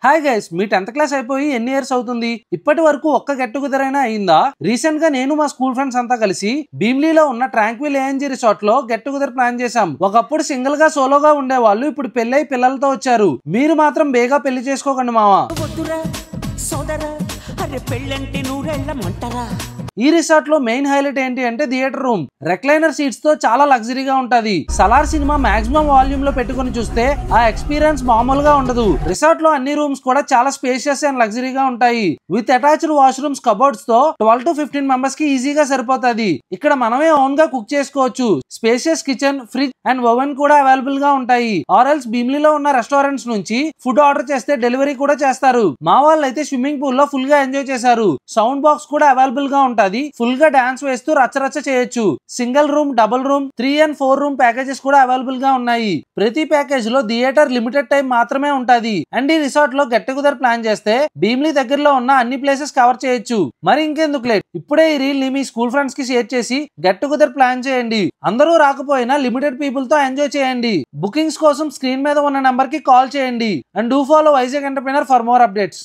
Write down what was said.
Hi guys, మీ 10th class అయిపోయి ఎన్ని years అవుతుంది? ఇప్పటి వరకు ఒక్క గెట్ టుగెదర్ అయినా అయిందా? రీసెంట్ గా నేను మా స్కూల్ ఫ్రెండ్స్ అంతా కలిసి భీమ్లీలో ఉన్న ట్రాంక్విల్ ఏఎన్జీ రిసార్ట్ లో గెట్ టుగెదర్ ప్లాన్ చేశాం. ఒకప్పుడు సింగిల్ గా సోలోగా ఉండేవాళ్ళు ఇప్పుడు పెళ్ళై పిల్లలతో వచ్చారు. మీరు మాత్రం బేగా పెళ్లి చేసుకోకండి మావా. ఈ రిసార్ట్ లో మెయిన్ హైలైట్ ఏంటి అంటే థియేటర్ రూమ్. రెక్లైనర్ సీట్స్ తో చాలా లగ్జరీగా ఉంటది. సలార్ సినిమా మాక్సిమం వాల్యూమ్ లో పెట్టుకుని చూస్తే ఆ ఎక్స్పీరియన్స్ మామూలుగా ఉండదు. రిసార్ట్ లో అన్ని రూమ్స్ కూడా చాలా స్పేషియస్ అండ్ లగ్జరీగా ఉంటాయి. విత్ అటాచ్డ్ వాష్రూమ్స్, కబోర్డ్స్ తో 12 to 15 మెంబర్స్ కి ఈజీగా సరిపోతుంది. ఇక్కడ మనమే ఓన్ గా కుక్ చేసుకోవచ్చు. Spacious kitchen, fridge and oven కూడా అవైలబుల్ గా ఉంటాయి. ఆర్ఎల్స్ భీమ్లీలో ఉన్న రెస్టారెంట్స్ నుంచి ఫుడ్ ఆర్డర్ చేస్తే డెలివరీ కూడా చేస్తారు. మా వాళ్ళు అయితే స్విమ్మింగ్ పూల్ లో ఫుల్ గా ఎంజాయ్ చేశారు. సౌండ్ బాక్స్ కూడా అవైలబుల్ గా ఉంటుంది. ఫుల్ గా డాన్స్ వేస్తూ రచ్చరచ్చ చేయొచ్చు. Single room, double room, 3 and 4 room packages కూడా అవైలబుల్ గా ఉన్నాయి. ప్రతి ప్యాకేజ్ లో థియేటర్ లిమిటెడ్ టైం మాత్రమే ఉంటది. అండ్ ఈ రిసార్ట్ లో గెట్ టుగెదర్ ప్లాన్ చేస్తే భీమ్లీ దగ్గరలో ఉన్న అన్ని ప్లేసెస్ కవర్ చేయొచ్చు. మరి ఇంకెందుకు లేట్, ఇప్పుడే ఈ రీల్ ని మీ స్కూల్ ఫ్రెండ్స్ కి షేర్ చేసి గెట్ టుగెదర్ ప్లాన్ చేయండి. అందరూ రాకపోయినా లిమిటెడ్ పీపుల్ తో ఎంజాయ్ చేయండి. బుకింగ్స్ కోసం స్క్రీన్ మీద ఉన్న నంబర్ కి కాల్ చేయండి. And do follow Vizag entrepreneur for more updates.